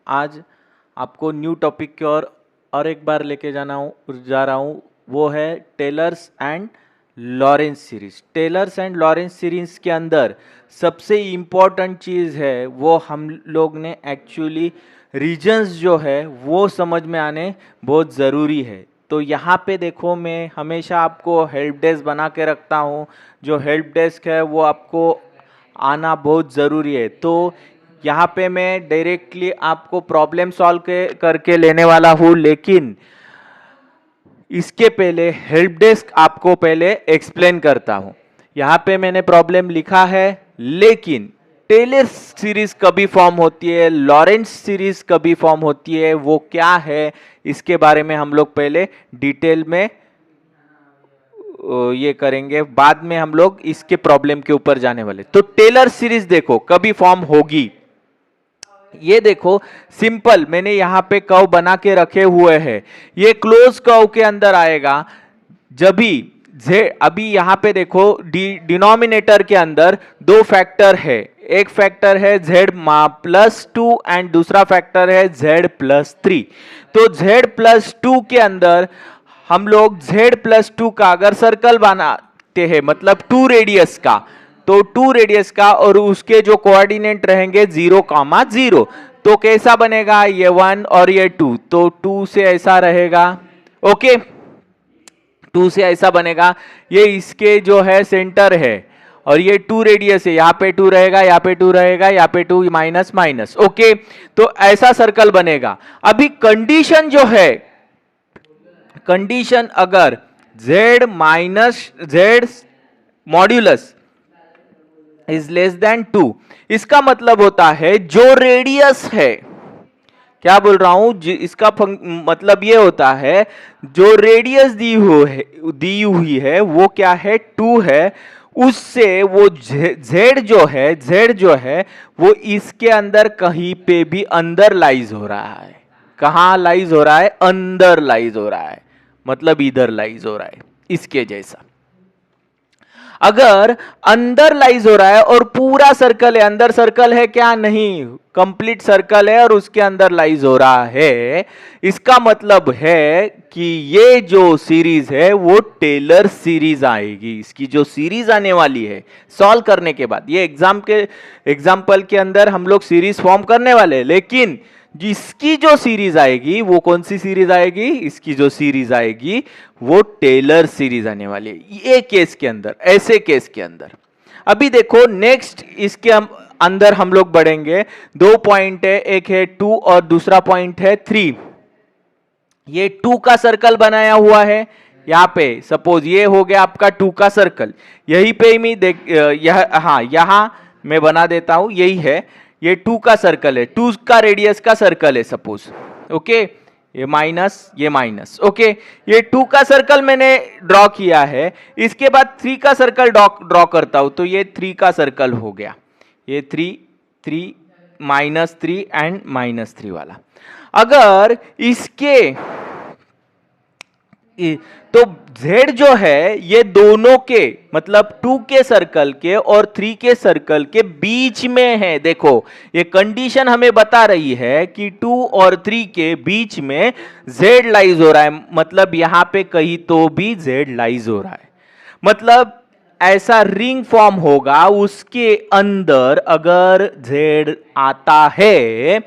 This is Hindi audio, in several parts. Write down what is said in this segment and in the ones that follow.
आज आपको न्यू टॉपिक की ओर और एक बार लेके जा रहा हूँ, वो है Taylor's and Laurent series. Taylor's and Laurent series के अंदर सबसे इम्पॉर्टेंट चीज़ है वो हम लोग ने एक्चुअली रीजन्स जो है वो समझ में आने बहुत ज़रूरी है। तो यहाँ पे देखो, मैं हमेशा आपको हेल्प डेस्क बना के रखता हूँ। जो हेल्प डेस्क है वो आपको आना बहुत ज़रूरी है। तो यहाँ पे मैं डायरेक्टली आपको प्रॉब्लम सॉल्व करके लेने वाला हूँ, लेकिन इसके पहले हेल्प डेस्क आपको पहले एक्सप्लेन करता हूँ। यहाँ पे मैंने प्रॉब्लम लिखा है, लेकिन टेलर्स सीरीज कभी फॉर्म होती है, लॉरेंस सीरीज कभी फॉर्म होती है, वो क्या है इसके बारे में हम लोग पहले डिटेल में ये करेंगे। बाद में हम लोग इसके प्रॉब्लम के ऊपर जाने वाले। तो टेलर सीरीज देखो कभी फॉर्म होगी, ये देखो सिंपल, मैंने यहां पे कर्व बना के रखे हुए हैं। ये क्लोज कर्व के अंदर आएगा जब भी अभी यहां पे देखो डिनोमिनेटर के अंदर दो फैक्टर है। एक फैक्टर है z+2 एंड दूसरा फैक्टर है z+3। तो z+2 के अंदर हम लोग z+2 का अगर सर्कल बनाते हैं, मतलब 2 रेडियस का, तो 2 रेडियस का और उसके जो कोऑर्डिनेट रहेंगे 0,0, तो कैसा बनेगा, ये 1 और ये 2, तो 2 से ऐसा रहेगा। ओके, 2 से ऐसा बनेगा। ये इसके जो है सेंटर है और ये 2 रेडियस है, यहाँ पे 2 रहेगा, यहाँ पे 2 रहेगा, यहाँ पे 2 माइनस माइनस। ओके, तो ऐसा सर्कल बनेगा। अभी कंडीशन जो है, कंडीशन अगर z modulus is less than 2, इसका मतलब होता है जो रेडियस है, क्या बोल रहा हूं, इसका मतलब ये होता है जो रेडियस दी हुई है वो क्या है, 2 है, उससे वो z जो है वो इसके अंदर कहीं पे भी अंदर लाइज हो रहा है। कहां लाइज हो रहा है, अंदर लाइज हो रहा है, मतलब इधर लाइज हो रहा है, इसके जैसा। अगर अंदर लाइज हो रहा है और पूरा सर्कल है, अंदर सर्कल है क्या, नहीं, कंप्लीट सर्कल है और उसके अंदर लाइज हो रहा है, इसका मतलब है कि ये जो सीरीज है वो टेलर सीरीज आएगी। इसकी जो सीरीज आने वाली है सॉल्व करने के बाद, ये एग्जाम्पल के अंदर हम लोग सीरीज फॉर्म करने वाले हैं, लेकिन जिसकी जो सीरीज आएगी वो कौन सी सीरीज आएगी, इसकी जो सीरीज आएगी वो टेलर सीरीज आने वाली है, ये केस के अंदर, ऐसे केस के अंदर। अभी देखो नेक्स्ट इसके अंदर हम लोग बढ़ेंगे। 2 पॉइंट है, एक है 2 और दूसरा पॉइंट है 3। ये 2 का सर्कल बनाया हुआ है यहाँ पे, सपोज ये हो गया आपका 2 का सर्कल। यहीं पे ही मैं यहां मैं बना देता हूं, यही है, ये 2 का सर्कल है, 2 का रेडियस का सर्कल है सपोज। ओके, ये माइनस। ओके, ये 2 का सर्कल मैंने ड्रॉ किया है। इसके बाद 3 का सर्कल ड्रॉ करता हूं, तो ये 3 का सर्कल हो गया, ये 3 -3 एंड -3 वाला। अगर इसके तो z जो है ये दोनों के, मतलब 2 के सर्कल के और 3 के सर्कल के बीच में है। देखो ये कंडीशन हमें बता रही है कि 2 और 3 के बीच में z लाइज हो रहा है, मतलब यहां पे कहीं तो भी z लाइज हो रहा है, मतलब ऐसा रिंग फॉर्म होगा, उसके अंदर अगर z आता है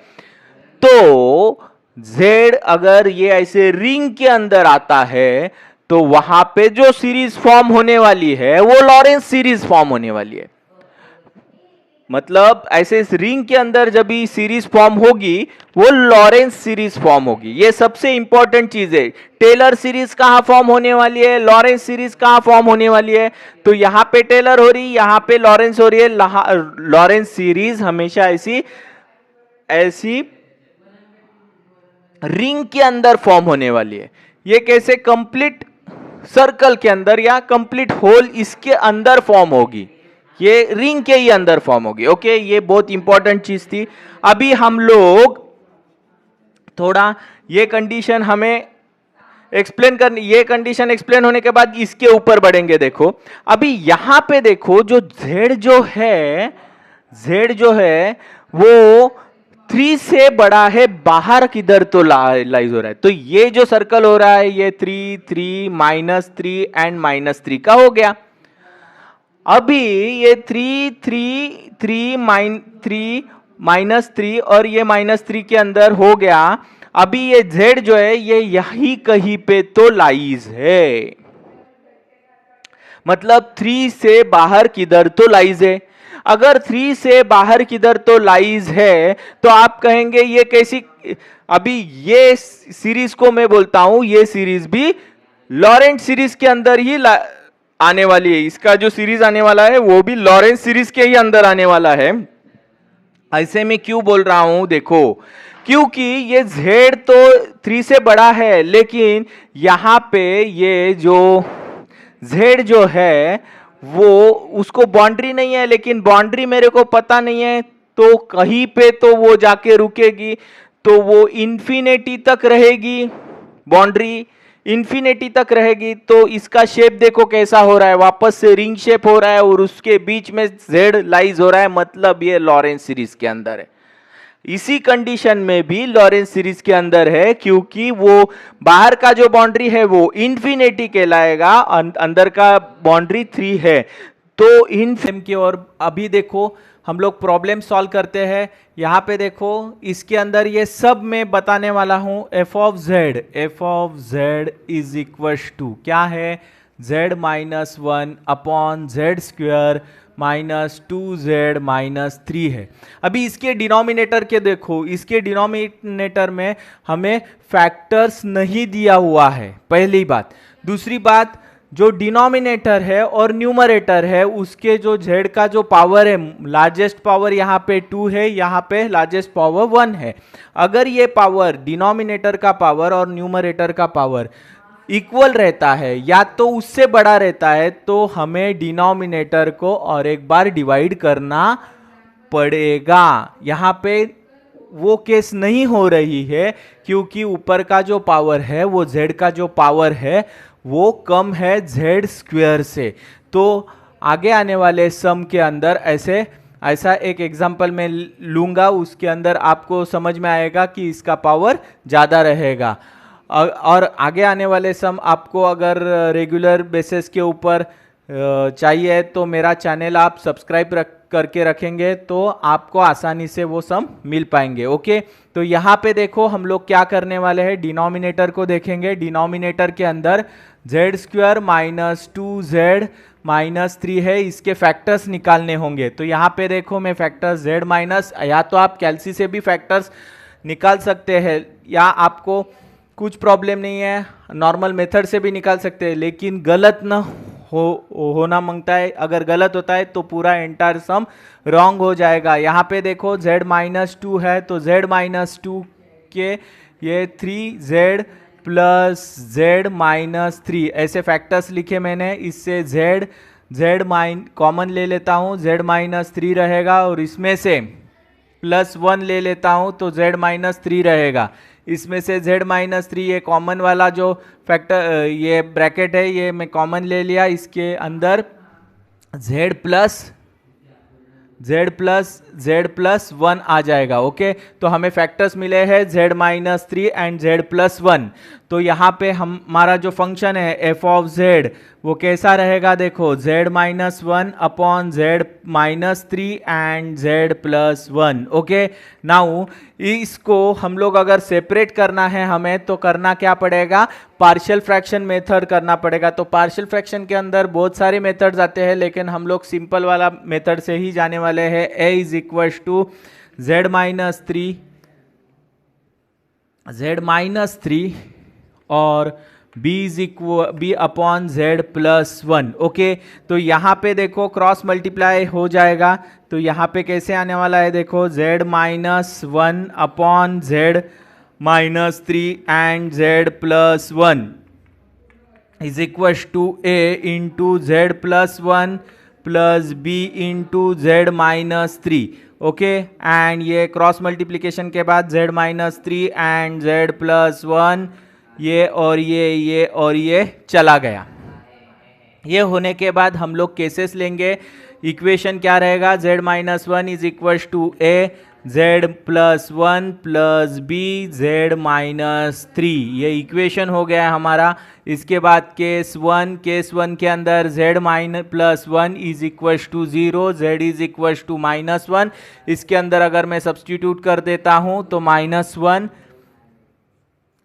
तो z अगर ये ऐसे रिंग के अंदर आता है तो वहां पे जो सीरीज फॉर्म होने वाली है वो लॉरेंस सीरीज फॉर्म होने वाली है। मतलब ऐसे इस रिंग के अंदर जब भी सीरीज फॉर्म होगी वो लॉरेंस सीरीज फॉर्म होगी। ये सबसे इंपॉर्टेंट चीज है। टेलर सीरीज कहां फॉर्म होने वाली है, लॉरेंस सीरीज कहां फॉर्म होने वाली है, तो यहां पे टेलर हो रही, यहां पे लॉरेंस हो रही है। लॉरेंस सीरीज हमेशा ऐसी रिंग के अंदर फॉर्म होने वाली है। ये कैसे, कंप्लीट सर्कल के अंदर या कंप्लीट होल इसके अंदर फॉर्म होगी, ये रिंग के ही अंदर फॉर्म होगी। ओके, ये बहुत इंपॉर्टेंट चीज थी। अभी हम लोग थोड़ा ये कंडीशन हमें एक्सप्लेन करनी, ये कंडीशन एक्सप्लेन होने के बाद इसके ऊपर बढ़ेंगे। देखो अभी यहां पे देखो जो z जो है वो 3 से बड़ा है बाहर किधर तो लाइज हो रहा है। तो ये जो सर्कल हो रहा है ये 3 3 -3 एंड -3 का हो गया। अभी ये 3 3 3 -3 और ये -3 के अंदर हो गया। अभी ये z जो है ये यही कहीं पे तो लाइज है, मतलब 3 से बाहर किधर तो लाइज है। अगर 3 से बाहर किधर तो लाइज है तो आप कहेंगे ये कैसी, अभी ये सीरीज को मैं बोलता हूं ये सीरीज भी लॉरेंट सीरीज के अंदर ही आने वाली है। इसका जो सीरीज आने वाला है वो भी लॉरेंट सीरीज के ही अंदर आने वाला है। ऐसे में क्यों बोल रहा हूं, देखो क्योंकि ये z तो 3 से बड़ा है, लेकिन यहां पे ये जो z जो है वो उसको बाउंड्री नहीं है, लेकिन बाउंड्री मेरे को पता नहीं है, तो कहीं पे तो वो जाके रुकेगी, तो वो इन्फिनिटी तक रहेगी, बाउंड्री इन्फिनिटी तक रहेगी। तो इसका शेप देखो कैसा हो रहा है, वापस से रिंग शेप हो रहा है और उसके बीच में z लाइज हो रहा है, मतलब ये लॉरेंस सीरीज के अंदर है। इसी कंडीशन में भी लॉरेंस सीरीज के अंदर है, क्योंकि वो बाहर का जो बाउंड्री है वो इन्फिनिटी कहलाएगा, अंदर का बाउंड्री 3 है। तो इन की ओर अभी देखो हम लोग प्रॉब्लम सॉल्व करते हैं। यहाँ पे देखो इसके अंदर ये सब मैं बताने वाला हूँ। f of z is equal to क्या है, z minus 1 upon z square minus 2z minus 3 है। अभी इसके डिनोमिनेटर के देखो, इसके डिनोमिनेटर में हमें फैक्टर्स नहीं दिया हुआ है, पहली बात। दूसरी बात, जो डिनोमिनेटर है और न्यूमरेटर है उसके जो z का जो पावर है, लार्जेस्ट पावर यहाँ पे 2 है, यहाँ पे लार्जेस्ट पावर 1 है। अगर ये पावर डिनोमिनेटर का पावर और न्यूमरेटर का पावर इक्वल रहता है या तो उससे बड़ा रहता है, तो हमें डिनोमिनेटर को और एक बार डिवाइड करना पड़ेगा। यहाँ पे वो केस नहीं हो रही है, क्योंकि ऊपर का जो पावर है वो z का जो पावर है वो कम है z स्क्वायर से। तो आगे आने वाले सम के अंदर ऐसा एक एग्जांपल मैं लूंगा, उसके अंदर आपको समझ में आएगा कि इसका पावर ज़्यादा रहेगा। और आगे आने वाले सम आपको अगर रेगुलर बेसिस के ऊपर चाहिए तो मेरा चैनल आप सब्सक्राइब करके रखेंगे तो आपको आसानी से वो सम मिल पाएंगे। ओके, तो यहाँ पे देखो हम लोग क्या करने वाले हैं, डिनोमिनेटर को देखेंगे। डिनोमिनेटर के अंदर z square minus 2z minus 3 है, इसके फैक्टर्स निकालने होंगे। तो यहाँ पे देखो मैं फैक्टर्स z माइनस, या तो आप कैलसी से भी फैक्टर्स निकाल सकते हैं, या आपको कुछ प्रॉब्लम नहीं है नॉर्मल मेथड से भी निकाल सकते हैं, लेकिन गलत ना होना मांगता है। अगर गलत होता है तो पूरा एंटायर सम रॉन्ग हो जाएगा। यहाँ पे देखो z माइनस 2 है, तो z माइनस 2 के ये 3z प्लस z माइनस 3 ऐसे फैक्टर्स लिखे मैंने। इससे z कॉमन ले लेता हूँ, z माइनस 3 रहेगा, और इसमें से प्लस 1 ले लेता हूँ तो z माइनस 3 रहेगा। इसमें से z माइनस 3 ये कॉमन वाला जो फैक्टर ये ब्रैकेट है ये मैं कॉमन ले लिया, इसके अंदर z प्लस 1 आ जाएगा। ओके, तो हमें फैक्टर्स मिले हैं z minus 3 and z plus 1। तो यहाँ पे हमारा जो फंक्शन है f ऑफ z वो कैसा रहेगा, देखो z minus 1 upon z minus 3 and z plus 1। Okay, now इसको हम लोग अगर सेपरेट करना है हमें, तो करना क्या पड़ेगा, पार्शियल फ्रैक्शन मेथड करना पड़ेगा। तो पार्शियल फ्रैक्शन के अंदर बहुत सारे मेथड्स आते हैं, लेकिन हम लोग सिंपल वाला मेथड से ही जाने वाले हैं। a is equal to z minus 3 और b upon z plus 1। Okay, तो यहाँ पे देखो क्रॉस मल्टीप्लाई हो जाएगा, तो यहाँ पे कैसे आने वाला है, देखो z minus 1 upon z minus 3 and z plus 1 is equal to a into z plus 1 plus b into z minus 3। Okay, and ये क्रॉस मल्टीप्लीकेशन के बाद z minus 3 and z plus 1, ये और ये चला गया। ये होने के बाद हम लोग केसेस लेंगे। इक्वेशन क्या रहेगा, z minus 1 is equal to a, z plus 1 plus B z minus 3, ये इक्वेशन हो गया है हमारा। इसके बाद केस 1 के अंदर z minus plus 1 is equal to 0, z is equal to minus 1। इसके अंदर अगर मैं सब्सटीट्यूट कर देता हूं तो माइनस 1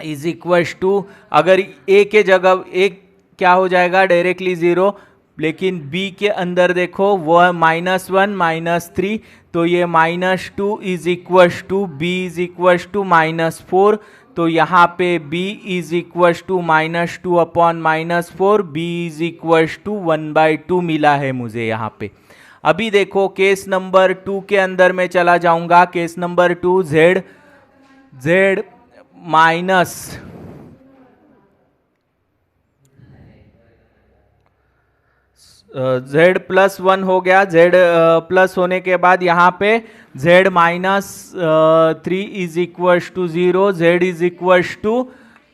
इज इक्वल टू, अगर a के जगह a क्या हो जाएगा डायरेक्टली 0, लेकिन b के अंदर देखो वो माइनस 1 माइनस 3, तो ये minus 2 is equal to b is equal to minus 4, तो यहाँ पे b is equal to minus 2 upon minus 4, b is equal to 1/2 मिला है मुझे यहाँ पे। अभी देखो केस नंबर 2 के अंदर मैं चला जाऊंगा। Case number 2 z minus z plus 1 हो गया, z प्लस होने के बाद यहाँ पे z minus 3 is equal to 0, z is equal to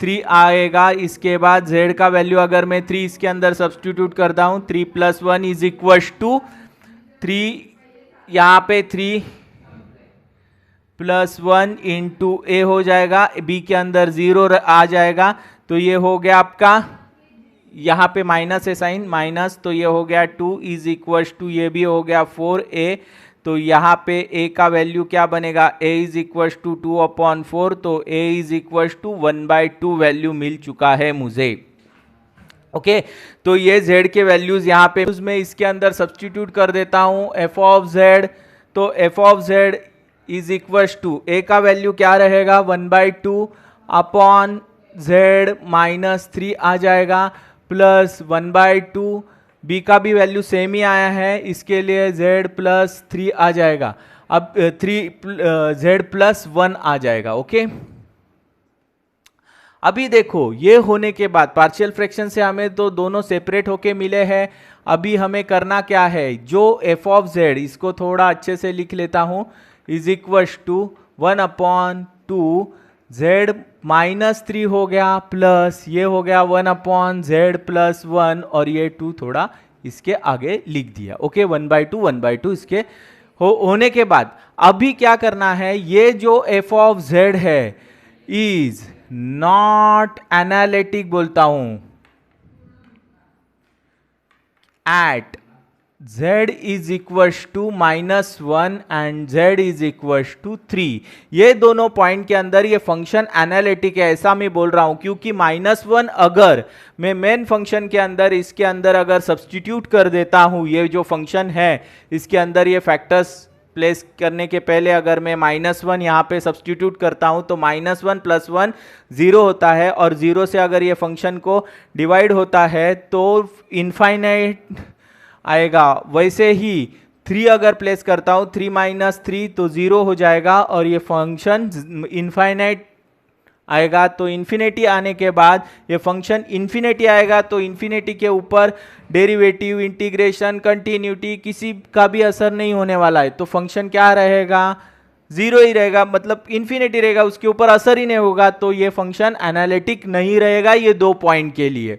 3 आएगा। इसके बाद z का वैल्यू अगर मैं 3 इसके अंदर सब्सटीट्यूट करता हूँ, 3 प्लस 1 इज इक्वल टू 3, यहाँ पे 3 प्लस 1 इंटू ए हो जाएगा, b के अंदर 0 आ जाएगा, तो ये हो गया आपका, यहाँ पे माइनस है साइन माइनस, तो ये हो गया 2 इज इक्वल टू, ये भी हो गया 4a, तो यहाँ पे a का वैल्यू क्या बनेगा, a is equal to 2 upon 4, तो a is equal to 1/2 value मिल चुका है मुझे। ओके तो ये z के वैल्यूज यहाँ पे मैं इसके अंदर सब्सटीट्यूट कर देता हूँ f ऑफ z, तो f of z is equal to a का वैल्यू क्या रहेगा 1/2 अपॉन z माइनस 3 आ जाएगा, प्लस 1/2, b का भी वैल्यू सेम ही आया है, इसके लिए z प्लस 3 आ जाएगा, अब z प्लस 1 आ जाएगा। ओके अभी देखो ये होने के बाद पार्शियल फ्रैक्शन से हमें तो दोनों सेपरेट होके मिले हैं। अभी हमें करना क्या है, जो f ऑफ z, इसको थोड़ा अच्छे से लिख लेता हूं, is equal to 1/2 z minus 3 हो गया, प्लस ये हो गया 1/z प्लस 1, और ये 2 थोड़ा इसके आगे लिख दिया। ओके 1/2 इसके होने के बाद अभी क्या करना है, ये जो f ऑफ z है इज नॉट एनालिटिक बोलता हूं at z is equal to -1 and z is equal to 3। ये दोनों पॉइंट के अंदर ये फंक्शन एनालिटिक है, ऐसा मैं बोल रहा हूं क्योंकि -1 अगर मैं मेन फंक्शन के अंदर इसके अंदर अगर सब्सटीट्यूट कर देता हूं, ये जो फंक्शन है इसके अंदर ये फैक्टर्स प्लेस करने के पहले अगर मैं -1 यहाँ पे सब्सटीट्यूट करता हूँ तो -1 प्लस 1 0 होता है, और 0 से अगर ये फंक्शन को डिवाइड होता है तो इनफाइनाइट आएगा। वैसे ही 3 अगर प्लेस करता हूँ, 3 माइनस 3 तो 0 हो जाएगा, और ये फंक्शन इनफाइनाइट आएगा, तो इन्फिनिटी आने के बाद ये फंक्शन इन्फिनिटी आएगा, तो इन्फिनिटी के ऊपर डेरिवेटिव, इंटीग्रेशन, कंटिन्यूटी किसी का भी असर नहीं होने वाला है, तो फंक्शन क्या रहेगा 0 ही रहेगा, मतलब इन्फिनिटी रहेगा, उसके ऊपर असर ही नहीं होगा, तो ये फंक्शन एनालिटिक नहीं रहेगा ये 2 पॉइंट के लिए।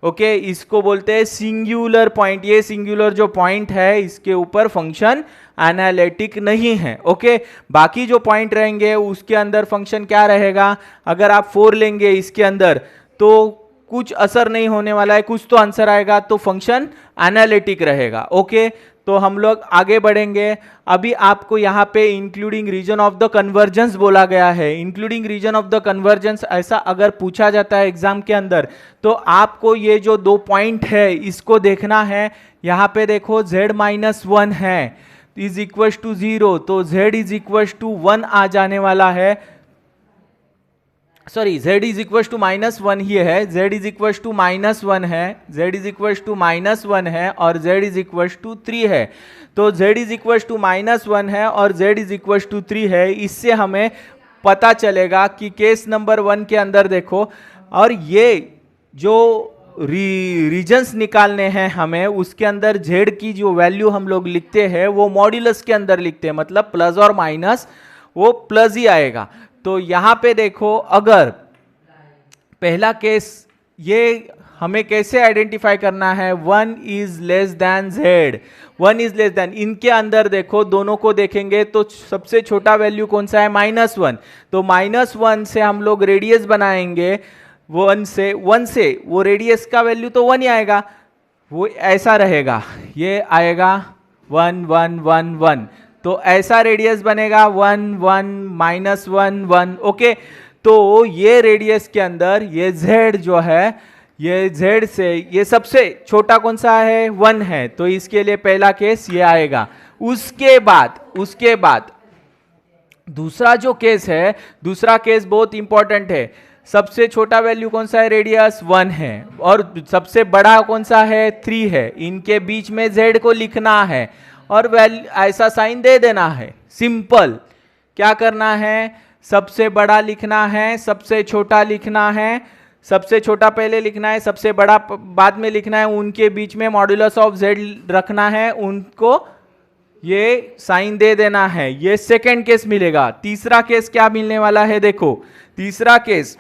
ओके इसको बोलते हैं सिंगुलर पॉइंट, ये सिंगुलर जो पॉइंट है इसके ऊपर फंक्शन एनालिटिक नहीं है। ओके बाकी जो पॉइंट रहेंगे उसके अंदर फंक्शन क्या रहेगा, अगर आप 4 लेंगे इसके अंदर तो कुछ असर नहीं होने वाला है, कुछ तो आंसर आएगा, तो फंक्शन एनालिटिक रहेगा। ओके तो हम लोग आगे बढ़ेंगे। अभी आपको यहाँ पे including region of the convergence बोला गया है। Including region of the convergence ऐसा अगर पूछा जाता है एग्जाम के अंदर तो आपको ये जो 2 पॉइंट है इसको देखना है। यहाँ पे देखो z-1 है इज इक्वल टू 0, तो z इज इक्वल टू 1 आ जाने वाला है, sorry z is equal to -1 ही है, z इज इक्वल टू -1 है, z इज इक्वल टू -1 है और z इज इक्वल टू 3 है। तो z इज इक्वल टू -1 है और z इज इक्वल टू 3 है। इससे हमें पता चलेगा कि केस नंबर 1 के अंदर देखो, और ये जो रीजन्स निकालने हैं हमें, उसके अंदर z की जो वैल्यू हम लोग लिखते हैं वो मॉड्यूलस के अंदर लिखते हैं, मतलब प्लस और माइनस वो प्लस ही आएगा। तो यहाँ पे देखो अगर पहला केस ये हमें कैसे आइडेंटिफाई करना है, 1 is less than z, 1 is less than, इनके अंदर देखो दोनों को देखेंगे तो सबसे छोटा वैल्यू कौन सा है, -1, तो -1 से हम लोग रेडियस बनाएंगे, 1 से वो रेडियस का वैल्यू तो 1 ही आएगा, वो ऐसा रहेगा, ये आएगा 1 1 1 1, तो ऐसा रेडियस बनेगा 1 1 -1 1, ओके। तो ये रेडियस के अंदर ये z जो है, ये z से ये सबसे छोटा कौन सा है, 1 है, तो इसके लिए पहला केस ये आएगा। उसके बाद दूसरा जो केस है, दूसरा केस बहुत इंपॉर्टेंट है, सबसे छोटा वैल्यू कौन सा है, रेडियस 1 है, और सबसे बड़ा कौन सा है, 3 है, इनके बीच में z को लिखना है और वैल्यू ऐसा साइन दे देना है, सिंपल। क्या करना है, सबसे बड़ा लिखना है, सबसे छोटा लिखना है, सबसे छोटा पहले लिखना है, सबसे बड़ा बाद में लिखना है, उनके बीच में मॉड्यूलस ऑफ z रखना है, उनको ये साइन दे देना है, ये सेकेंड केस मिलेगा। तीसरा केस क्या मिलने वाला है, देखो तीसरा केस,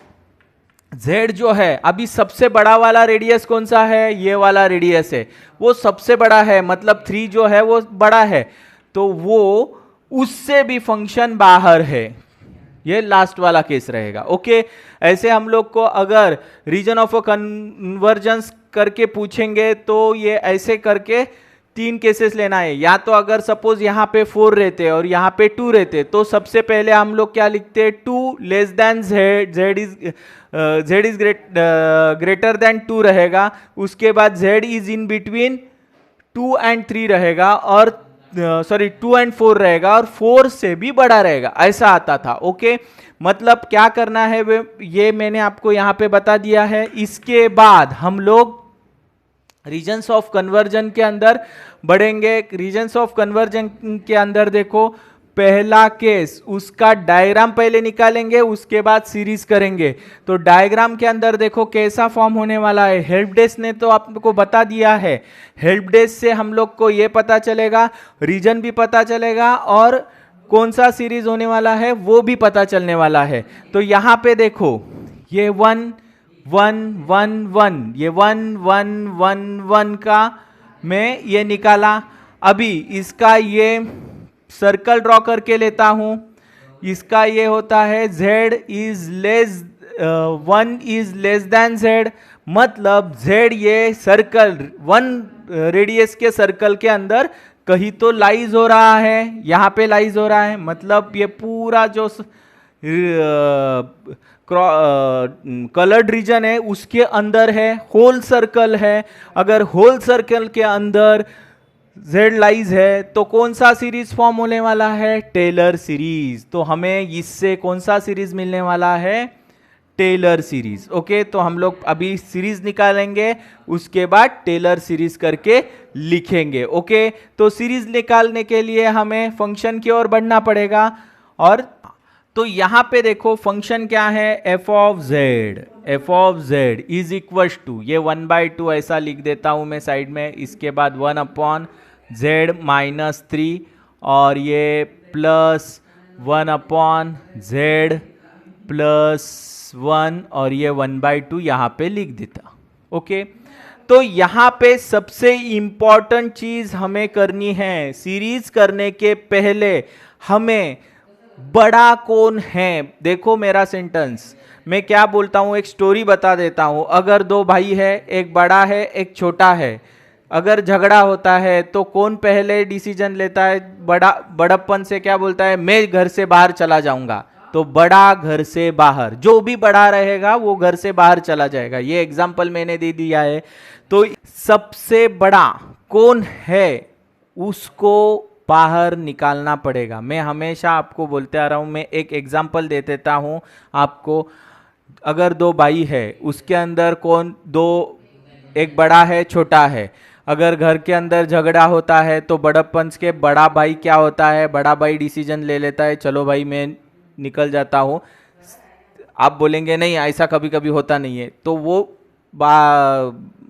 z जो है, अभी सबसे बड़ा वाला रेडियस कौन सा है, ये वाला रेडियस है, वो सबसे बड़ा है, मतलब 3 जो है वो बड़ा है, तो वो उससे भी फंक्शन बाहर है, ये लास्ट वाला केस रहेगा, ओके। ऐसे हम लोग को अगर रीजन ऑफ अ कन्वर्जेंस करके पूछेंगे तो ये ऐसे करके 3 केसेस लेना है, या तो अगर सपोज यहाँ पे 4 रहते और यहाँ पे 2 रहते, तो सबसे पहले हम लोग क्या लिखते, 2 less than z is greater than 2 रहेगा, उसके बाद z is in between 2 and 3 रहेगा, और 2 and 4 रहेगा, और 4 से भी बड़ा रहेगा, ऐसा आता था, ओके। मतलब क्या करना है ये मैंने आपको यहाँ पे बता दिया है। इसके बाद हम लोग रीजन्स ऑफ कन्वर्जन के अंदर बढ़ेंगे। रीजन्स ऑफ कन्वर्जन के अंदर देखो, पहला केस, उसका डायग्राम पहले निकालेंगे, उसके बाद सीरीज करेंगे। तो डायग्राम के अंदर देखो कैसा फॉर्म होने वाला है। हेल्प डेस्क ने तो आपको बता दिया है, हेल्प डेस्क से हम लोग को ये पता चलेगा, रीजन भी पता चलेगा, और कौन सा सीरीज होने वाला है वो भी पता चलने वाला है। तो यहाँ पे देखो, ये 1 1 1 1, ये 1 1 1 1 का मैं ये निकाला। अभी इसका ये सर्कल ड्रॉ करके लेता हूं, इसका ये होता है z is less 1 is less than z, मतलब z ये सर्कल 1 रेडियस के सर्कल के अंदर कहीं तो लाइज हो रहा है, यहाँ पे लाइज हो रहा है, मतलब ये पूरा जो कलर्ड रीजन है उसके अंदर है, होल सर्कल है। अगर होल सर्कल के अंदर z लाइज है तो कौन सा सीरीज फॉर्म होने वाला है, टेलर सीरीज। तो हमें इससे कौन सा सीरीज मिलने वाला है, टेलर सीरीज, ओके। तो हम लोग अभी सीरीज निकालेंगे, उसके बाद टेलर सीरीज करके लिखेंगे, ओके। तो सीरीज निकालने के लिए हमें फंक्शन की ओर बढ़ना पड़ेगा, और तो यहां पे देखो फंक्शन क्या है, f of z is equal to, ये 1/2 ऐसा लिख देता हूं मैं साइड में, इसके बाद 1/z माइनस 3, और ये प्लस 1/z प्लस 1, और ये 1/2 यहाँ पे लिख देता, ओके। तो यहाँ पे सबसे इंपॉर्टेंट चीज हमें करनी है, सीरीज करने के पहले हमें बड़ा कौन है, देखो मेरा सेंटेंस मैं क्या बोलता हूँ, एक स्टोरी बता देता हूँ। अगर 2 भाई है, एक बड़ा है एक छोटा है, अगर झगड़ा होता है तो कौन पहले डिसीजन लेता है, बड़प्पन से क्या बोलता है, मैं घर से बाहर चला जाऊंगा, तो बड़ा घर से बाहर, जो भी बड़ा रहेगा वो घर से बाहर चला जाएगा। ये एग्जाम्पल मैंने दे दिया है। तो सबसे बड़ा कौन है उसको बाहर निकालना पड़ेगा। मैं हमेशा आपको बोलते आ रहा हूं, मैं एक एग्जाम्पल दे देता हूं आपको। अगर 2 भाई है, उसके अंदर कौन 2, एक बड़ा है छोटा है। अगर घर के अंदर झगड़ा होता है तो बड़प्पन के बड़ा भाई क्या होता है, बड़ा भाई डिसीजन ले लेता है, चलो भाई मैं निकल जाता हूँ। आप बोलेंगे नहीं ऐसा कभी कभी होता नहीं है, तो वो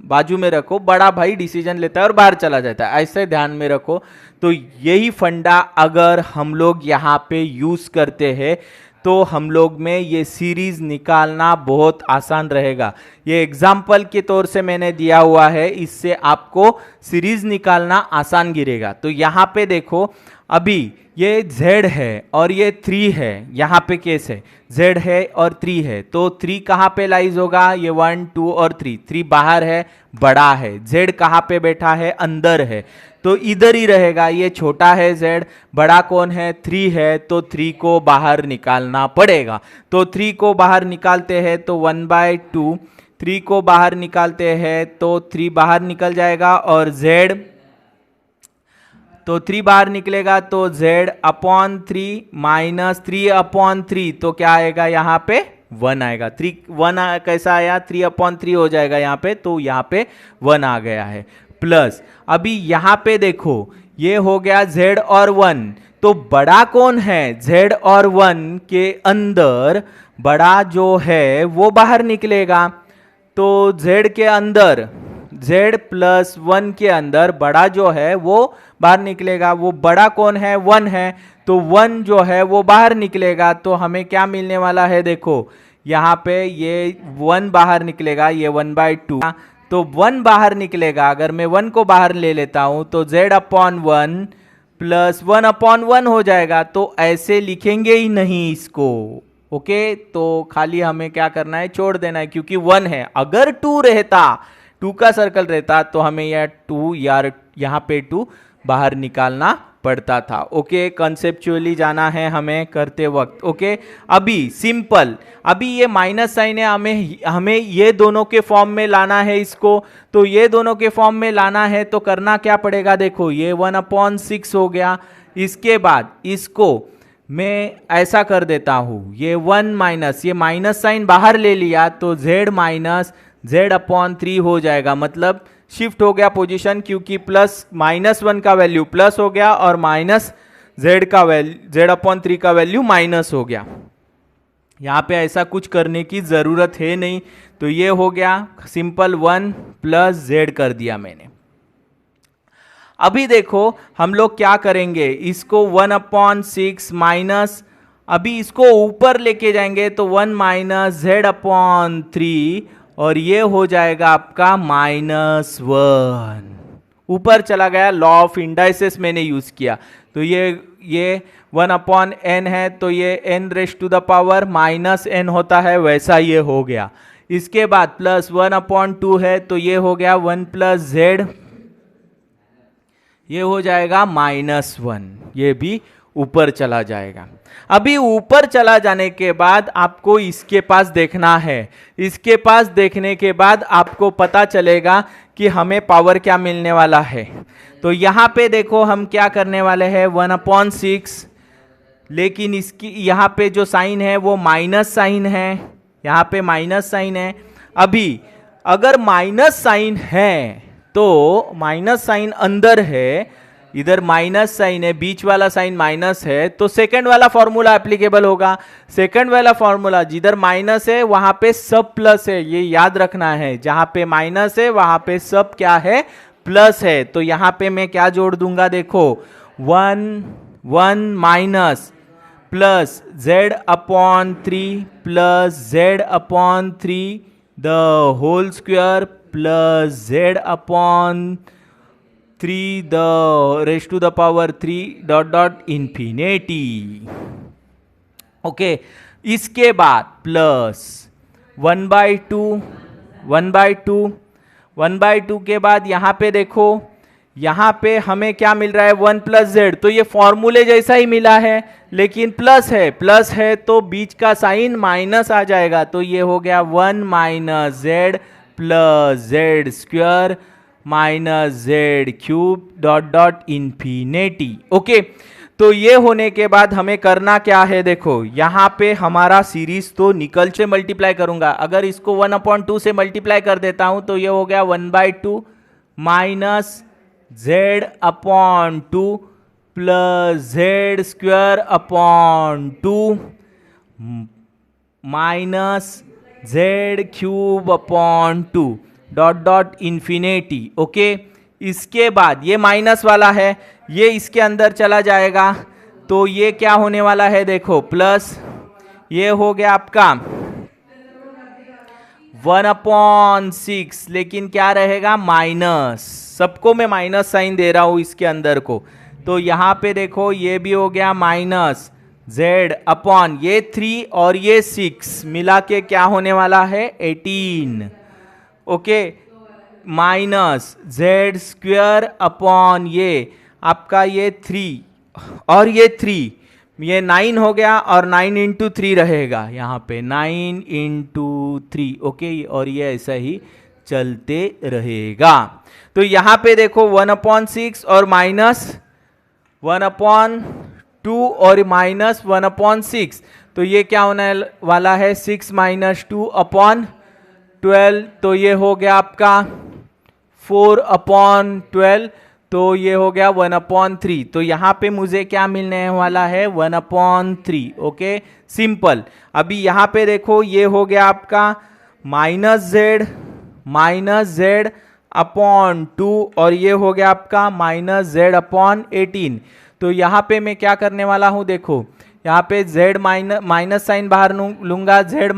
बाजू में रखो, बड़ा भाई डिसीजन लेता है और बाहर चला जाता है, ऐसे ध्यान में रखो। तो यही फंडा अगर हम लोग यहाँ पे यूज करते हैं तो हम लोग में ये सीरीज निकालना बहुत आसान रहेगा। ये एग्जाम्पल के तौर से मैंने दिया हुआ है, इससे आपको सीरीज निकालना आसान गिरेगा। तो यहाँ पे देखो, अभी ये z है और ये 3 है, यहाँ पे केस है z है और 3 है, तो 3 कहाँ पे लाइज होगा, ये 1 2 और 3 बाहर है, बड़ा है। z कहाँ पे बैठा है, अंदर है, तो इधर ही रहेगा। ये छोटा है z, बड़ा कौन है, 3 है, तो 3 को बाहर निकालना पड़ेगा। तो 3 को बाहर निकालते हैं तो 1/2, 3 को बाहर निकालते हैं तो 3 बाहर निकल जाएगा, और z, तो 3 बाहर निकलेगा तो z/3 माइनस 3/3, तो क्या आएगा यहाँ पे 1 आएगा। 1 कैसा आया, 3/3 हो जाएगा यहाँ पे, तो यहाँ पे 1 आ गया है। प्लस अभी यहाँ पे देखो, ये हो गया z और 1, तो बड़ा कौन है, z और 1 के अंदर बड़ा जो है वो बाहर निकलेगा। तो z के अंदर, z प्लस 1 के अंदर बड़ा जो है वो बाहर निकलेगा। वो बड़ा कौन है, 1 है, तो 1 जो है वो बाहर निकलेगा। तो हमें क्या मिलने वाला है, देखो यहाँ पे ये 1 बाहर निकलेगा, ये 1/2, तो 1 बाहर निकलेगा। अगर मैं 1 को बाहर ले लेता हूँ तो z/1 प्लस 1/1 हो जाएगा। तो ऐसे लिखेंगे ही नहीं इसको, ओके। तो खाली हमें क्या करना है, छोड़ देना है, क्योंकि 1 है। अगर 2 रहता, 2 का सर्कल रहता, तो हमें यह 2 यार यहाँ पे 2 बाहर निकालना पड़ता था। ओके, कंसेप्चुअली जाना है हमें करते वक्त। ओके, अभी सिंपल, अभी ये माइनस साइन है, हमें ये दोनों के फॉर्म में लाना है इसको। तो ये दोनों के फॉर्म में लाना है तो करना क्या पड़ेगा, देखो ये 1/6 हो गया। इसके बाद इसको मैं ऐसा कर देता हूँ, ये 1 माइनस, ये माइनस साइन बाहर ले लिया तो z माइनस z/3 हो जाएगा। मतलब शिफ्ट हो गया पोजीशन, क्योंकि प्लस -1 का वैल्यू प्लस हो गया और माइनस z का वैल्यू, z/3 का वैल्यू माइनस हो गया। यहाँ पे ऐसा कुछ करने की ज़रूरत है नहीं, तो ये हो गया सिंपल 1 प्लस z कर दिया मैंने। अभी देखो हम लोग क्या करेंगे, इसको 1/6 माइनस, अभी इसको ऊपर लेके जाएंगे तो 1 माइनस z/3, और ये हो जाएगा आपका -1। ऊपर चला गया, लॉ ऑफ इंडाइसेस मैंने यूज किया। तो ये 1/n है, तो ये n⁻⁻ n होता है, वैसा ये हो गया। इसके बाद प्लस 1/2 है, तो ये हो गया 1 प्लस z, ये हो जाएगा -1, ये भी ऊपर चला जाएगा। अभी ऊपर चला जाने के बाद आपको इसके पास देखना है। इसके पास देखने के बाद आपको पता चलेगा कि हमें पावर क्या मिलने वाला है। तो यहाँ पे देखो हम क्या करने वाले हैं, 1/6, लेकिन इसकी यहाँ पे जो साइन है वो माइनस साइन है, यहाँ पे माइनस साइन है। अभी अगर माइनस साइन है तो माइनस साइन अंदर है, इधर माइनस साइन है, बीच वाला साइन माइनस है, तो सेकंड वाला फॉर्मूला एप्लीकेबल होगा। सेकंड वाला फॉर्मूला, जिधर माइनस है वहां पे सब प्लस है, ये याद रखना है। जहां पे माइनस है वहां पे सब क्या है, प्लस है। तो यहां पे मैं क्या जोड़ दूंगा, देखो 1 minus plus z/3 plus z/3 the whole square plus z/3 the raise to the power 3 dot infinity. Okay, इसके बाद प्लस 1/2 के बाद यहाँ पे देखो, यहाँ पे हमें क्या मिल रहा है, 1 प्लस z, तो ये फॉर्मूले जैसा ही मिला है, लेकिन प्लस है तो बीच का साइन माइनस आ जाएगा। तो ये हो गया 1 minus z plus z² minus z³ dot infinity. Okay, तो ये होने के बाद हमें करना क्या है, देखो यहाँ पे हमारा सीरीज तो निकल से मल्टीप्लाई करूंगा। अगर इसको 1/2 से मल्टीप्लाई कर देता हूं तो ये हो गया 1/2 minus z/2 plus z²/2 minus z³/2 dot infinity. Okay, इसके बाद ये माइनस वाला है, ये इसके अंदर चला जाएगा, तो ये क्या होने वाला है, देखो प्लस, ये हो गया आपका 1/6, लेकिन क्या रहेगा माइनस, सबको मैं माइनस साइन दे रहा हूं इसके अंदर को, तो यहां पे देखो ये भी हो गया माइनस z अपॉन ये 3 और ये 6 मिला के क्या होने वाला है 18, okay, minus Z square upon ये आपका ये 3 और ये 3, ये 9 हो गया और 9 इंटू 3 रहेगा यहाँ पे 9 इंटू 3, ओके, और ये ऐसा ही चलते रहेगा। तो यहाँ पे देखो 1/6 और माइनस 1/2 और माइनस 1/6, तो ये क्या होने वाला है 6 माइनस 2/12, तो ये हो गया आपका 4/12, तो ये हो गया 1/3, तो यहां पे मुझे क्या मिलने वाला है 1/3, ओके, सिंपल। अभी यहां पे देखो ये हो गया आपका माइनस जेड अपॉन 2 और ये हो गया आपका माइनस जेड अपॉन 18, तो यहां पे मैं क्या करने वाला हूं देखो, यहाँ पे z माइनस साइन बाहर लूंगा, z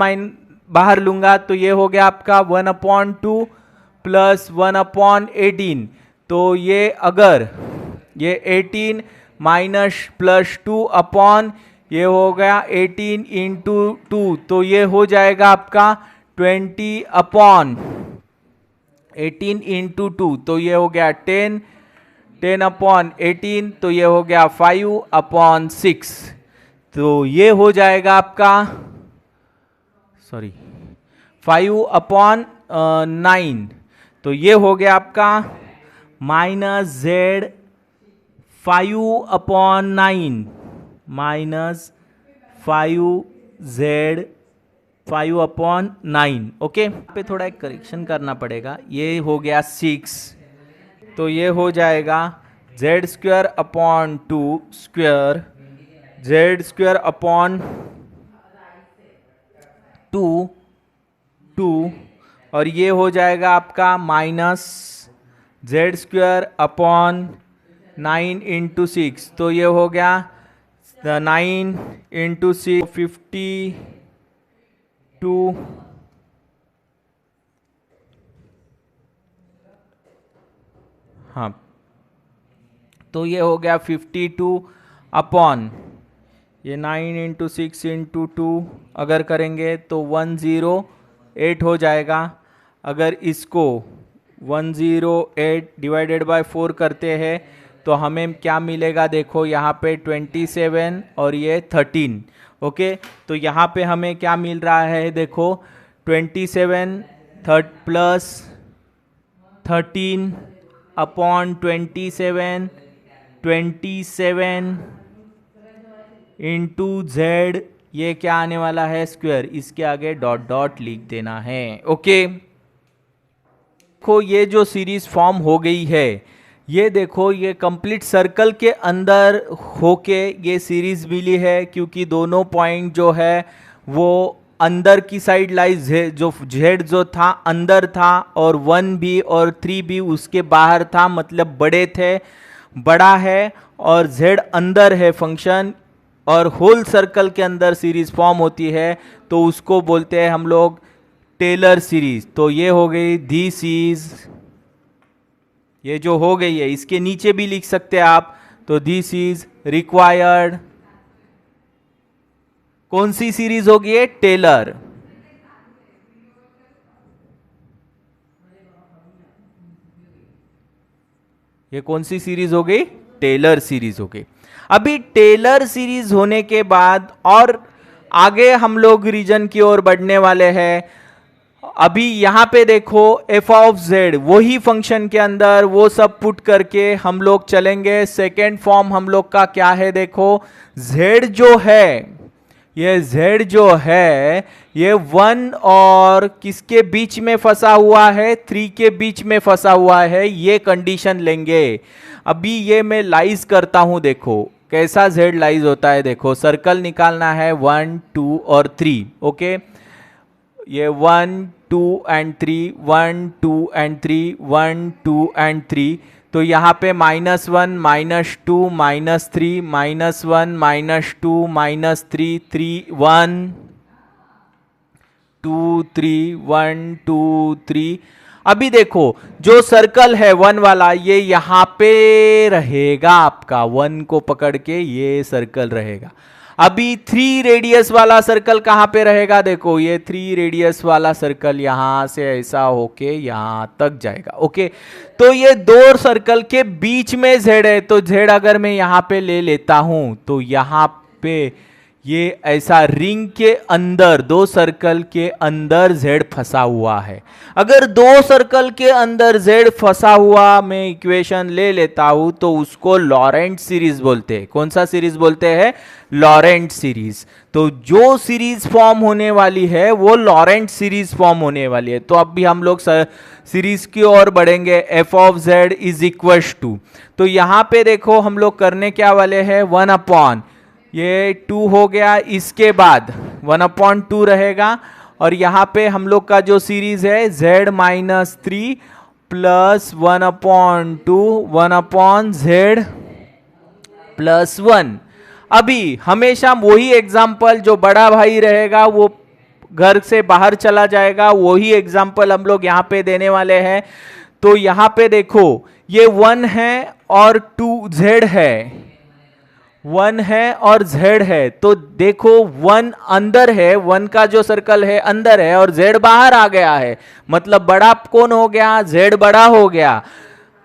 बाहर लूंगा, तो ये हो गया आपका 1/2 प्लस 1/18, तो ये अगर ये 18 माइनस प्लस 2 अपॉन ये हो गया 18 इंटू 2, तो ये हो जाएगा आपका 20/18 इंटू 2, तो ये हो गया 10/18, तो ये हो गया 5/6, तो ये हो जाएगा आपका 5/9, तो ये हो गया आपका minus Z 5/9 minus 5z 5/9, okay. पे थोड़ा एक करेक्शन करना पड़ेगा, ये हो गया 6, तो ये हो जाएगा Z square upon 2 square Z square upon 2 और ये हो जाएगा आपका minus Z square upon 9 into 6, तो ये हो गया 9 इंटू 6 52, हाँ, तो ये हो गया 52 अपॉन ये 9 इंटू 6 इंटू 2 अगर करेंगे तो 108 हो जाएगा। अगर इसको 108 डिवाइडेड बाय 4 करते हैं तो हमें क्या मिलेगा, देखो यहाँ पे 27 और ये 13, ओके, तो यहाँ पे हमें क्या मिल रहा है, देखो 27 प्लस 13 अपॉन 27 इंटू जेड, ये क्या आने वाला है स्क्वायर, इसके आगे डॉट डॉट लिख देना है, ओके। देखो ये जो सीरीज फॉर्म हो गई है, ये देखो ये कंप्लीट सर्कल के अंदर होके ये सीरीज मिली है, क्योंकि दोनों पॉइंट जो है वो अंदर की साइड लाइज है, जो जेड जो था अंदर था और 1 भी और 3 भी उसके बाहर था, मतलब बड़े थे, बड़ा है, और जेड अंदर है फंक्शन, और होल सर्कल के अंदर सीरीज फॉर्म होती है, तो उसको बोलते हैं हम लोग टेलर सीरीज। तो ये हो गई दिस इज, ये जो हो गई है इसके नीचे भी लिख सकते हैं आप, तो दिस इज रिक्वायर्ड, कौन सी सीरीज होगी ये, टेलर। ये कौन सी सीरीज हो गई, टेलर सीरीज हो गई। अभी टेलर सीरीज होने के बाद और आगे हम लोग रीजन की ओर बढ़ने वाले हैं। अभी यहां पे देखो एफ ऑफ जेड, वही फंक्शन के अंदर वो सब पुट करके हम लोग चलेंगे। सेकेंड फॉर्म हम लोग का क्या है, देखो जेड जो है, ये z जो है ये 1 और किसके बीच में फंसा हुआ है, 3 के बीच में फंसा हुआ है, ये कंडीशन लेंगे। अभी ये मैं लाइज करता हूं, देखो कैसा z लाइज होता है। देखो सर्कल निकालना है 1 2 और 3, ओके, ये 1 2 एंड 3 1 2 एंड 3 1 2 एंड 3, तो यहाँ पे -1 -2 -3 -1 -2 -3 3 1 2 3 1 2 3। अभी देखो जो सर्कल है 1 वाला ये यहाँ पे रहेगा, आपका 1 को पकड़ के ये सर्कल रहेगा। अभी 3 रेडियस वाला सर्कल कहाँ पे रहेगा, देखो ये 3 रेडियस वाला सर्कल यहां से ऐसा होके यहां तक जाएगा। ओके, तो ये दो सर्कल के बीच में z है, तो z अगर मैं यहां पे ले लेता हूं तो यहां पे ये ऐसा रिंग के अंदर, दो सर्कल के अंदर z फंसा हुआ है। अगर दो सर्कल के अंदर z फंसा हुआ मैं इक्वेशन ले लेता हूं तो उसको लॉरेंट सीरीज बोलते हैं। कौन सा सीरीज बोलते हैं? Laurent series. तो जो सीरीज फॉर्म होने वाली है वो लॉरेंट सीरीज फॉर्म होने वाली है। तो अब भी हम लोग सीरीज की ओर बढ़ेंगे। f of z is equal to, तो यहां पे देखो हम लोग करने क्या वाले हैं, 1 अपॉन ये 2 हो गया, इसके बाद 1/2 रहेगा, और यहां पे हम लोग का जो सीरीज है z minus 3 plus 1/2 1/z plus 1। अभी हमेशा वही एग्जाम्पल, जो बड़ा भाई रहेगा वो घर से बाहर चला जाएगा, वही एग्जाम्पल हम लोग यहां पे देने वाले हैं। तो यहां पे देखो ये 1 है और 2 z है, 1 है और z है, तो देखो 1 अंदर है, 1 का जो सर्कल है अंदर है और z बाहर आ गया है, मतलब बड़ा कौन हो गया, z बड़ा हो गया।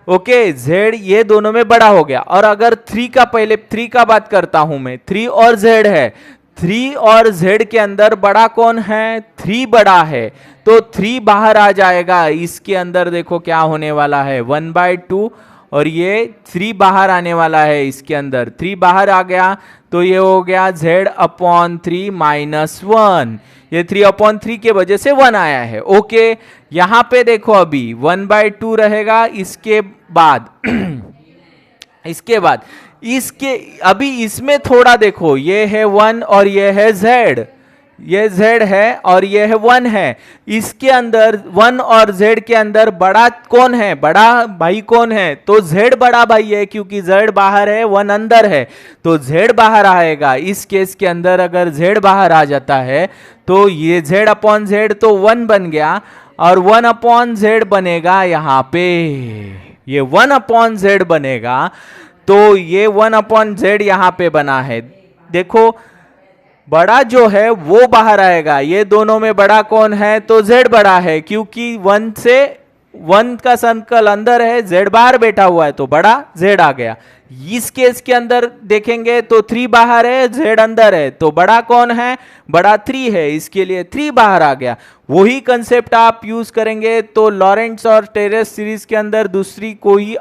ओके, z ये दोनों में बड़ा हो गया। और अगर 3 का, पहले 3 का बात करता हूं मैं, 3 और z है, 3 और z के अंदर बड़ा कौन है, 3 बड़ा है, तो 3 बाहर आ जाएगा। इसके अंदर देखो क्या होने वाला है, 1/2, और ये 3 बाहर आने वाला है, इसके अंदर 3 बाहर आ गया, तो ये हो गया z/3 माइनस 1। ये 3/3 के वजह से 1 आया है। ओके, यहां पे देखो अभी 1/2 रहेगा, इसके बाद इसके अभी इसमें थोड़ा देखो, ये है 1 और ये है z, ये z है और ये है 1 है। इसके अंदर 1 और z के अंदर बड़ा कौन है, बड़ा भाई कौन है, तो z बड़ा भाई है, क्योंकि z बाहर है 1 अंदर है, तो z बाहर आएगा। इस केस के अंदर अगर z बाहर आ जाता है तो ये z/z तो 1 बन गया, और 1/z बनेगा यहाँ पे, ये 1/z बनेगा, तो ये 1/z यहाँ पे बना है। देखो बड़ा जो है वो बाहर आएगा, ये दोनों में बड़ा कौन है, तो z बड़ा है, क्योंकि 1 का सर्कल अंदर है, z बाहर बैठा हुआ है, तो बड़ा z आ गया। इस केस के अंदर देखेंगे तो 3 बाहर है, z अंदर है, तो बड़ा कौन है, बड़ा 3 है, इसके लिए 3 बाहर आ गया। वही कंसेप्ट आप यूज करेंगे, तो लॉरेंट्स और टेरेस सीरीज के अंदर दूसरी कोई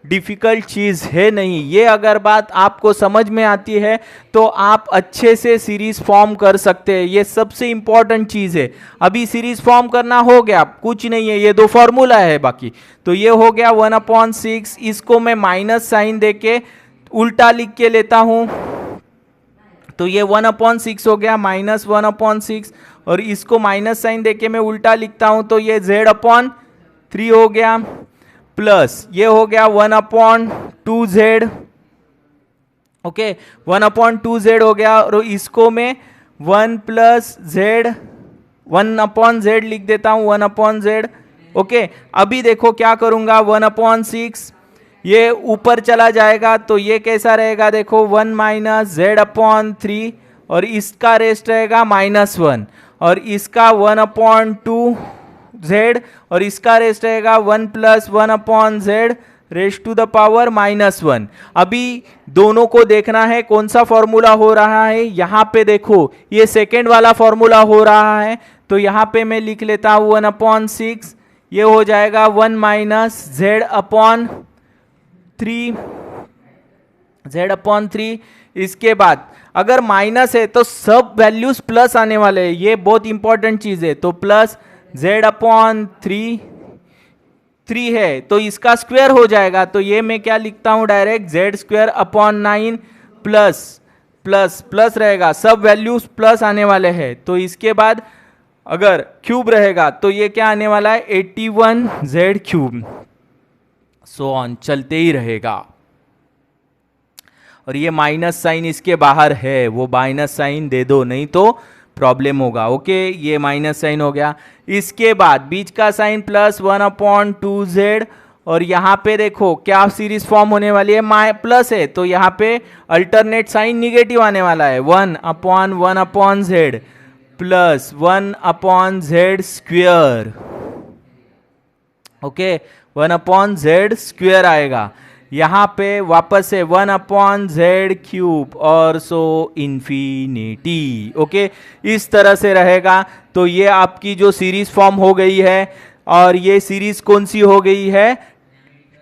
डिफिकल्ट चीज है नहीं। ये अगर बात आपको समझ में आती है तो आप अच्छे से सीरीज फॉर्म कर सकते हैं, ये सबसे इंपॉर्टेंट चीज है। अभी सीरीज फॉर्म करना हो गया, कुछ नहीं है, ये 2 फॉर्मूला है बाकी। तो ये हो गया 1/6, इसको मैं माइनस साइन देके उल्टा लिख के लेता हूं, तो ये 1/6 हो गया -1/6, और इसको माइनस साइन देके मैं उल्टा लिखता हूं तो ये z/3 हो गया, प्लस ये हो गया 1/2z। ओके, 1/2z हो गया, और इसको मैं 1/z लिख देता हूं, 1/z। ओके, अभी देखो क्या करूंगा, 1/6 ये ऊपर चला जाएगा, तो ये कैसा रहेगा, देखो 1 - z/3, और इसका रेस्ट रहेगा -1, और इसका 1/2z, और इसका रेस्ट रहेगा 1 + 1/z rest to the power -1। अभी दोनों को देखना है कौन सा फॉर्मूला हो रहा है। यहां पे देखो ये सेकेंड वाला फॉर्मूला हो रहा है, तो यहां पे मैं लिख लेता हूं 1/6, ये हो जाएगा 1 - z/3। इसके बाद अगर माइनस है तो सब वैल्यूज प्लस आने वाले हैं, ये बहुत इंपॉर्टेंट चीज है, तो प्लस z/3 है, तो इसका स्क्वायर हो जाएगा, तो ये मैं क्या लिखता हूं direct, z² plus plus plus रहेगा, सब वैल्यूज प्लस आने वाले हैं। तो इसके बाद अगर क्यूब रहेगा तो ये क्या आने वाला है, 81z³। सो ऑन चलते ही रहेगा। और ये माइनस साइन इसके बाहर है, वो माइनस साइन दे दो, नहीं तो प्रॉब्लम होगा। ओके, ये माइनस साइन हो गया। इसके बाद बीच का साइन प्लस 1/2z, और यहाँ पे देखो क्या सीरीज फॉर्म होने वाली है, प्लस है तो यहाँ पे अल्टरनेट साइन निगेटिव आने वाला है, 1/1/z plus 1/z square. Okay, 1/z square आएगा। यहाँ पे वापस से 1/z क्यूब और सो इन्फिनिटी। ओके, इस तरह से रहेगा। तो ये आपकी जो सीरीज फॉर्म हो गई है, और ये सीरीज कौन सी हो गई है,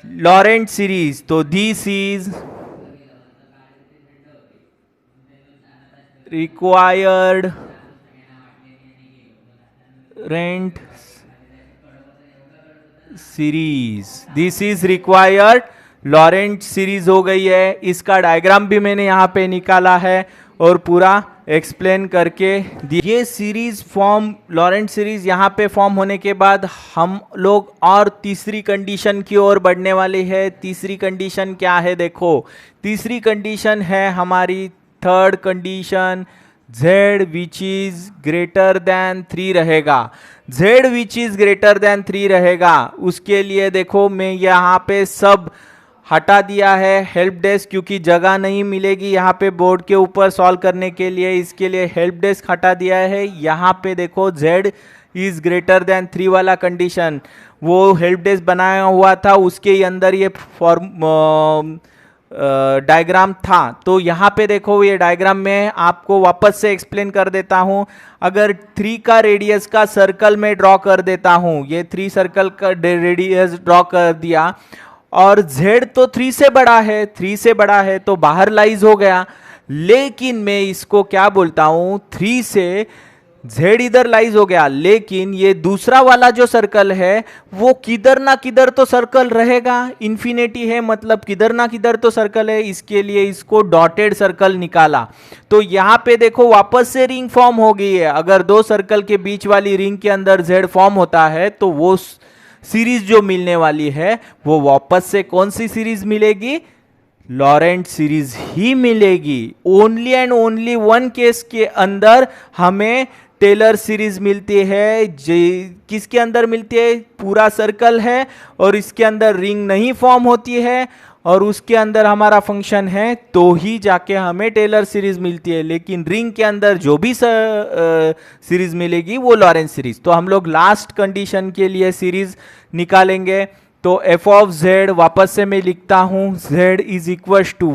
लॉरेंट सीरीज। तो this is required rent series, this is required Laurent series हो गई है। इसका डायग्राम भी मैंने यहाँ पे निकाला है और पूरा एक्सप्लेन करके ये सीरीज फॉर्म, लॉरेंट सीरीज यहाँ पे फॉर्म होने के बाद हम लोग और तीसरी कंडीशन की ओर बढ़ने वाले हैं। तीसरी कंडीशन क्या है, देखो तीसरी कंडीशन है हमारी third condition, z which is greater than 3 रहेगा। z which is greater than 3 रहेगा, उसके लिए देखो मैं यहाँ पे सब हटा दिया है, हेल्प डेस्क, क्योंकि जगह नहीं मिलेगी यहाँ पे बोर्ड के ऊपर सॉल्व करने के लिए, इसके लिए हेल्प डेस्क हटा दिया है। यहाँ पे देखो z इज ग्रेटर देन 3 वाला कंडीशन, वो हेल्प डेस्क बनाया हुआ था, उसके ही अंदर ये फॉर्म डायग्राम था। तो यहाँ पे देखो ये डायग्राम में आपको वापस से एक्सप्लेन कर देता हूँ। अगर 3 का रेडियस का सर्कल में ड्रॉ कर देता हूँ, ये 3 सर्कल का रेडियस ड्रॉ कर दिया, और z तो 3 से बड़ा है, 3 से बड़ा है तो बाहर लाइज हो गया। लेकिन मैं इसको क्या बोलता हूं, 3 से z इधर लाइज हो गया, लेकिन ये दूसरा वाला जो सर्कल है वो किधर ना किधर तो सर्कल रहेगा, इन्फिनिटी है मतलब किधर ना किधर तो सर्कल है, इसके लिए इसको डॉटेड सर्कल निकाला। तो यहाँ पे देखो वापस से रिंग फॉर्म हो गई है। अगर 2 सर्कल के बीच वाली रिंग के अंदर z फॉर्म होता है तो वो सीरीज जो मिलने वाली है वो वापस से कौन सी सीरीज मिलेगी, लॉरेंट सीरीज ही मिलेगी। Only and only one case के अंदर हमें टेलर सीरीज मिलती है। किसके अंदर मिलती है, पूरा सर्कल है और इसके अंदर रिंग नहीं फॉर्म होती है और उसके अंदर हमारा फंक्शन है, तो ही जाके हमें टेलर सीरीज मिलती है। लेकिन रिंग के अंदर जो भी सीरीज मिलेगी वो लॉरेंट सीरीज। तो हम लोग लास्ट कंडीशन के लिए सीरीज निकालेंगे। तो f ऑफ z वापस से मैं लिखता हूं, z इज इक्वल टू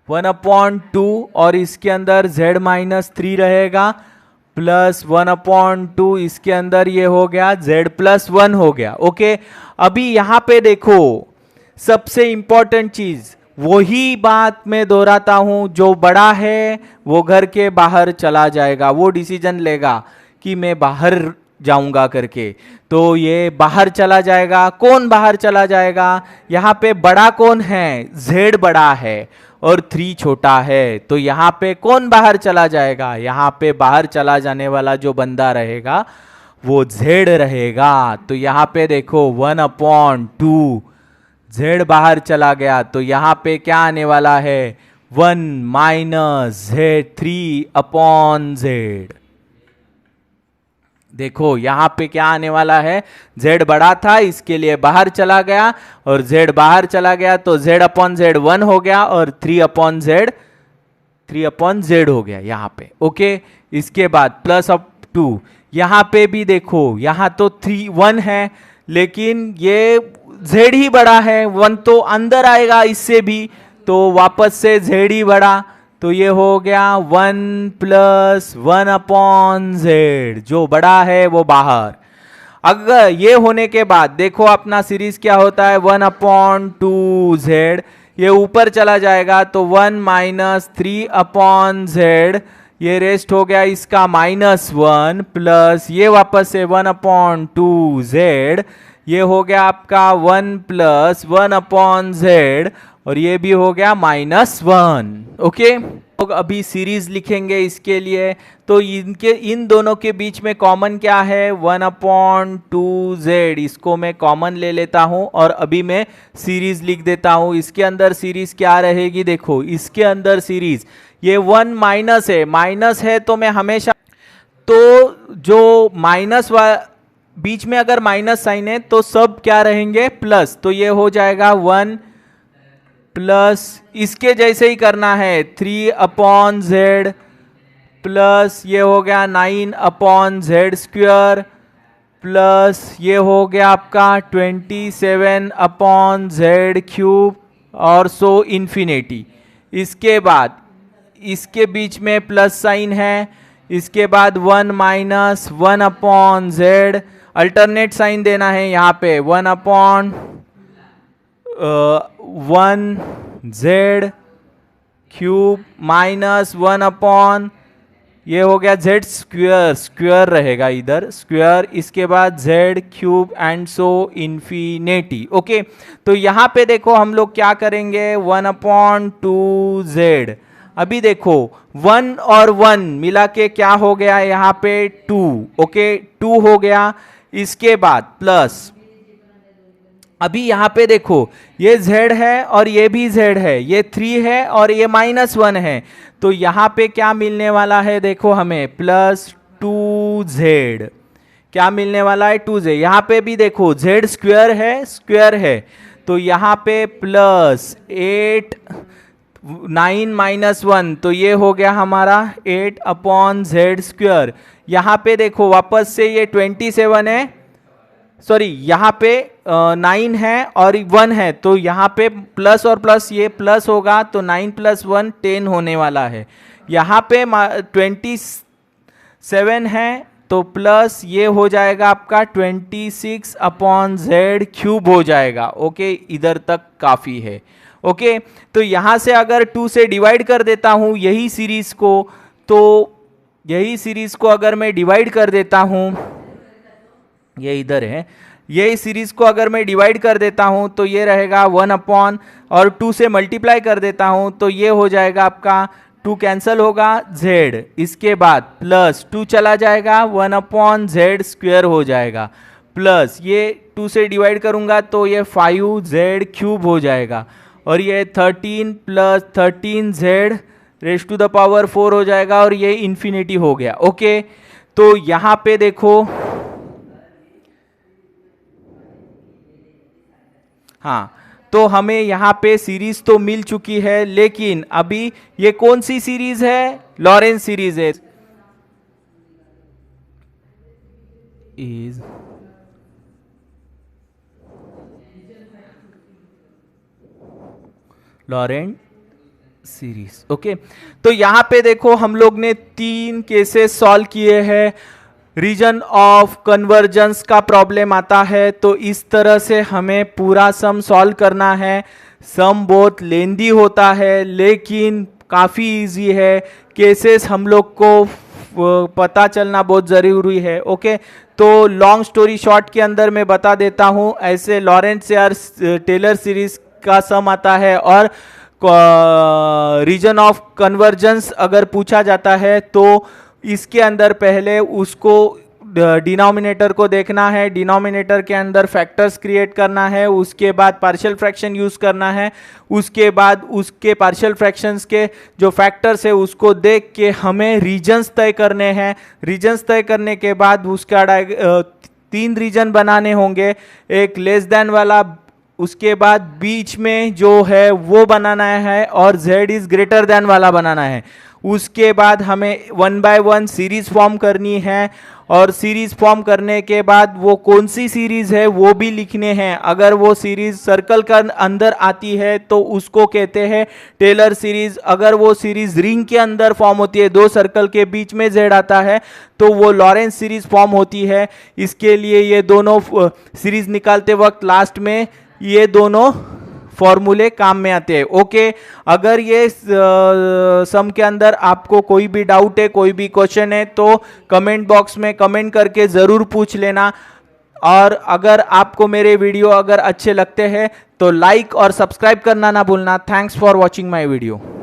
1/2 और इसके अंदर z माइनस 3 रहेगा प्लस 1/2, इसके अंदर ये हो गया z प्लस 1 हो गया। ओके, अभी यहां पे देखो सबसे इंपॉर्टेंट चीज, वही बात मैं दोहराता हूं, जो बड़ा है वो घर के बाहर चला जाएगा, वो डिसीजन लेगा कि मैं बाहर जाऊंगा करके, तो ये बाहर चला जाएगा। कौन बाहर चला जाएगा, यहाँ पे बड़ा कौन है, z बड़ा है और 3 छोटा है, तो यहाँ पे कौन बाहर चला जाएगा, यहाँ पे बाहर चला जाने वाला जो बंदा रहेगा वो z रहेगा। तो यहाँ पे देखो 1/2 z बाहर चला गया, तो यहाँ पे क्या आने वाला है, 1 माइनस z3/z। देखो यहाँ पे क्या आने वाला है, z बड़ा था इसके लिए बाहर चला गया और z बाहर चला गया तो z/z 1 हो गया और 3/z हो गया यहाँ पे। ओके, इसके बाद प्लस अप 2, यहाँ पे भी देखो यहाँ तो 1 है लेकिन ये z ही बड़ा है, 1 तो अंदर आएगा इससे भी, तो वापस से z ही बड़ा, तो ये हो गया 1 प्लस 1/z, जो बड़ा है वो बाहर। अगर ये होने के बाद देखो अपना सीरीज क्या होता है, 1/2z, ये ऊपर चला जाएगा तो 1 माइनस 3/z, ये रेस्ट हो गया इसका -1 प्लस ये वापस से 1/2z, ये हो गया आपका 1 प्लस 1/z और ये भी हो गया -1। ओके, लोग अभी सीरीज लिखेंगे इसके लिए, तो इन दोनों के बीच में कॉमन क्या है, 1/2z, इसको मैं कॉमन ले लेता हूं और अभी मैं सीरीज लिख देता हूं। इसके अंदर सीरीज क्या रहेगी, देखो इसके अंदर सीरीज ये 1 माइनस है तो मैं हमेशा, तो जो माइनस बीच में अगर माइनस साइन है तो सब क्या रहेंगे, प्लस, तो ये हो जाएगा 1 प्लस, इसके जैसे ही करना है 3/z प्लस ये हो गया 9/z² प्लस ये हो गया आपका 27/z³ और सो इन्फिनिटी। इसके बाद इसके बीच में प्लस साइन है, इसके बाद 1 माइनस 1/z, अल्टरनेट साइन देना है यहाँ पे 1/1z³ माइनस 1/ ये हो गया z², स्क्वायर रहेगा इधर स्क्वायर, इसके बाद z³ and so infinity. Okay, तो यहाँ पे देखो हम लोग क्या करेंगे, 1/2z। अभी देखो 1 और 1 मिला के क्या हो गया यहाँ पे 2, ओके 2 हो गया। इसके बाद प्लस, अभी यहाँ पे देखो ये z है और ये भी z है, ये 3 है और ये -1 है, तो यहाँ पे क्या मिलने वाला है, देखो हमें प्लस 2z, क्या मिलने वाला है 2z। यहाँ पे भी देखो z² है, स्क्वायर है, तो यहाँ पे प्लस 8 9 -1, तो ये हो गया हमारा 8/z²। यहाँ पे देखो वापस से ये 27 है, सॉरी यहाँ पे 9 है और 1 है, तो यहाँ पे प्लस और प्लस ये प्लस होगा, तो 9 + 1 10 होने वाला है। यहाँ पे 27 है तो प्लस ये हो जाएगा आपका 26/z³ हो जाएगा। ओके, इधर तक काफ़ी है। ओके, तो यहाँ से अगर 2 से डिवाइड कर देता हूँ यही सीरीज को, तो यही सीरीज को अगर मैं डिवाइड कर देता हूँ, ये इधर है, ये सीरीज को अगर मैं डिवाइड कर देता हूं तो ये रहेगा 1/ और 2 से मल्टीप्लाई कर देता हूं तो ये हो जाएगा आपका 2 कैंसिल होगा z, इसके बाद प्लस 2 चला जाएगा 1/z² हो जाएगा, प्लस ये 2 से डिवाइड करूंगा तो ये 5z³ हो जाएगा, और ये 13 + 13z⁴ हो जाएगा, और ये इन्फिनिटी हो गया। ओके, तो यहाँ पे देखो, हाँ, तो हमें यहाँ पे सीरीज तो मिल चुकी है, लेकिन अभी ये कौन सी सीरीज है, लॉरेंस सीरीज है। Is Laurent series. ओके, तो यहां पे देखो हम लोग ने 3 केसेस सॉल्व किए हैं। रीजन ऑफ कन्वर्जेंस का प्रॉब्लम आता है तो इस तरह से हमें पूरा सम सॉल्व करना है। सम बहुत लेंदी होता है लेकिन काफ़ी इजी है। केसेस हम लोग को पता चलना बहुत ज़रूरी है। ओके, तो लॉन्ग स्टोरी शॉर्ट के अंदर मैं बता देता हूँ, ऐसे लॉरेंट्स या टेलर सीरीज का सम आता है और रीजन ऑफ कन्वर्जेंस अगर पूछा जाता है तो इसके अंदर पहले उसको डिनोमिनेटर को देखना है, डिनोमिनेटर के अंदर फैक्टर्स क्रिएट करना है, उसके बाद पार्शियल फ्रैक्शन यूज़ करना है, उसके बाद उसके पार्शियल फ्रैक्शंस के जो फैक्टर्स है उसको देख के हमें रीजन्स तय करने हैं। रीजन्स तय करने के बाद उसका 3 रीजन बनाने होंगे, एक लेस देन वाला, उसके बाद बीच में जो है वो बनाना है और z इज ग्रेटर देन वाला बनाना है। उसके बाद हमें 1 बाय 1 सीरीज फॉर्म करनी है और सीरीज फॉर्म करने के बाद वो कौन सी सीरीज है वो भी लिखने हैं। अगर वो सीरीज सर्कल का अंदर आती है तो उसको कहते हैं टेलर सीरीज। अगर वो सीरीज रिंग के अंदर फॉर्म होती है, 2 सर्कल के बीच में z आता है, तो वो लॉरेंस सीरीज फॉर्म होती है। इसके लिए ये दोनों सीरीज निकालते वक्त लास्ट में ये दोनों फॉर्मूले काम में आते हैं। ओके, अगर ये सम के अंदर आपको कोई भी डाउट है, कोई भी क्वेश्चन है तो कमेंट बॉक्स में कमेंट करके ज़रूर पूछ लेना। और अगर आपको मेरे वीडियो अगर अच्छे लगते हैं तो लाइक और सब्सक्राइब करना ना भूलना। Thanks for watching my video.